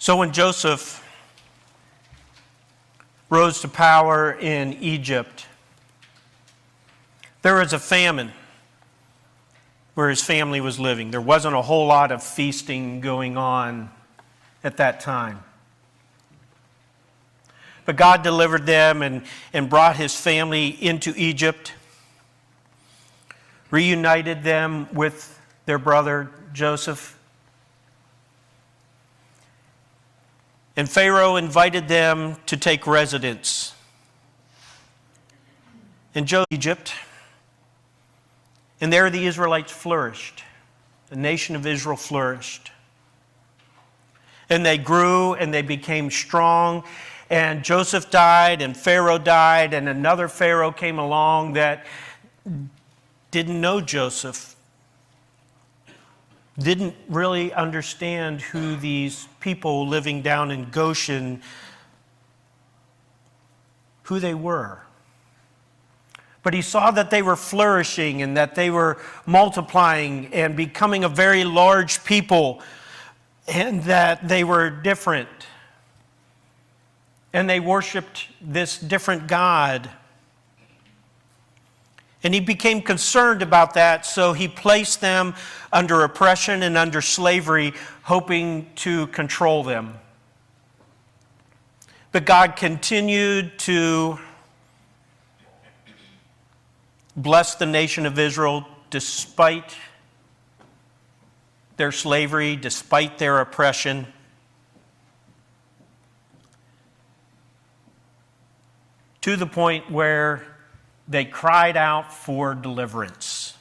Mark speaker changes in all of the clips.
Speaker 1: So when Joseph rose to power in Egypt, there was a famine where his family was living. There wasn't a whole lot of feasting going on at that time. But God delivered them and brought his family into Egypt, reunited them with their brother Joseph. And Pharaoh invited them to take residence in Egypt. And there the Israelites flourished. The nation of Israel flourished. And they grew and they became strong. And Joseph died and Pharaoh died, and another Pharaoh came along that didn't know Joseph, didn't really understand who these people living down in Goshen, who they were. But he saw that they were flourishing and that they were multiplying and becoming a very large people, and that they were different. And they worshiped this different God. And he became concerned about that, so he placed them under oppression and under slavery, hoping to control them. But God continued to bless the nation of Israel despite their slavery, despite their oppression. To the point where they cried out for deliverance.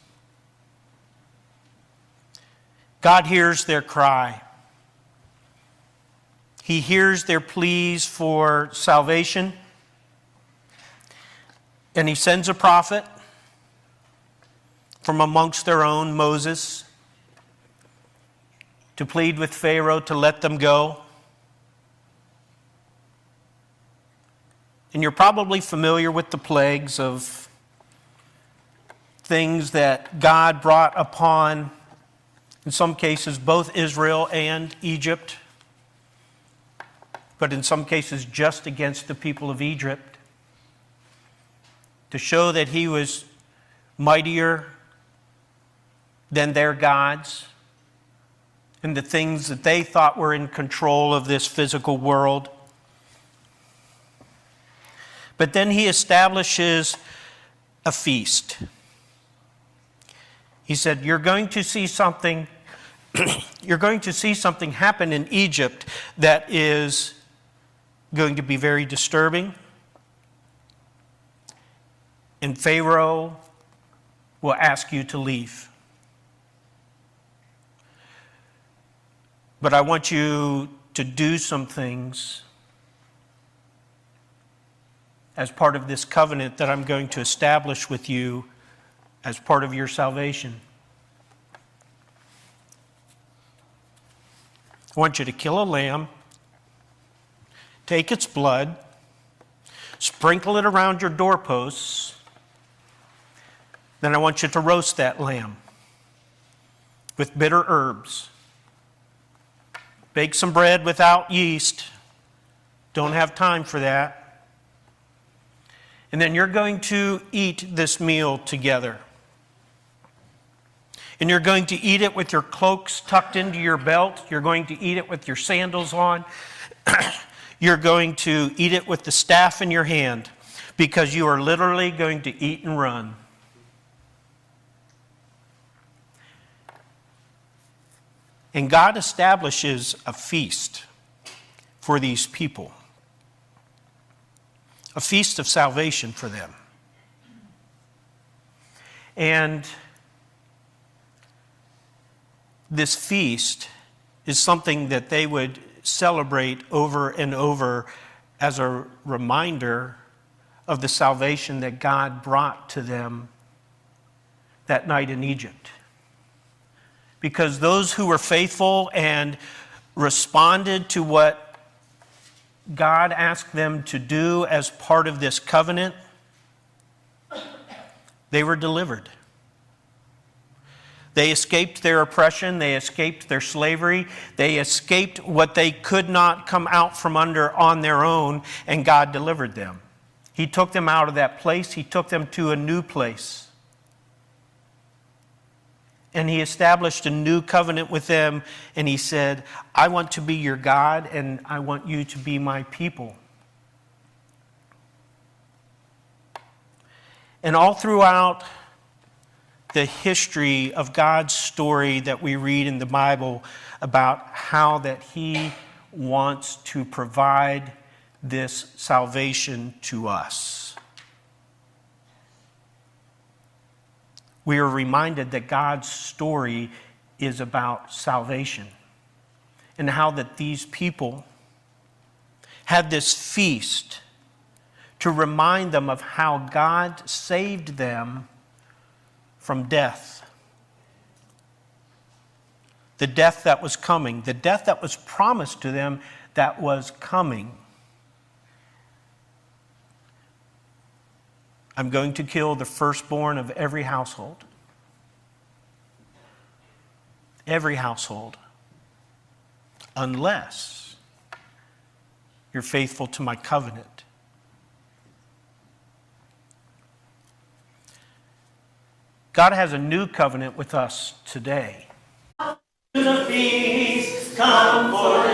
Speaker 1: God hears their cry. He hears their pleas for salvation. And he sends a prophet from amongst their own, Moses, to plead with Pharaoh to let them go. And you're probably familiar with the plagues of things that God brought upon, in some cases, both Israel and Egypt, but in some cases just against the people of Egypt, to show that he was mightier than their gods and the things that they thought were in control of this physical world. But then he establishes a feast. He said, you're going to see something happen in Egypt that is going to be very disturbing. And Pharaoh will ask you to leave. But I want you to do some things as part of this covenant that I'm going to establish with you as part of your salvation. I want you to kill a lamb, take its blood, sprinkle it around your doorposts. Then I want you to roast that lamb with bitter herbs. Bake some bread without yeast. Don't have time for that. And then you're going to eat this meal together. And you're going to eat it with your cloaks tucked into your belt. You're going to eat it with your sandals on. You're going to eat it with the staff in your hand, because you are literally going to eat and run. And God establishes a feast for these people. A feast of salvation for them. And this feast is something that they would celebrate over and over as a reminder of the salvation that God brought to them that night in Egypt. Because those who were faithful and responded to what God asked them to do as part of this covenant, they were delivered. They escaped their oppression. They escaped their slavery. They escaped what they could not come out from under on their own, and God delivered them. He took them out of that place. He took them to a new place. And he established a new covenant with them, and he said, I want to be your God, and I want you to be my people. And all throughout the history of God's story that we read in the Bible about how that he wants to provide this salvation to us, we are reminded that God's story is about salvation and how that these people had this feast to remind them of how God saved them from death. The death that was coming, the death that was promised to them that was coming. I'm going to kill the firstborn of every household. Every household. Unless you're faithful to my covenant. God has a new covenant with us today. To the feast, come for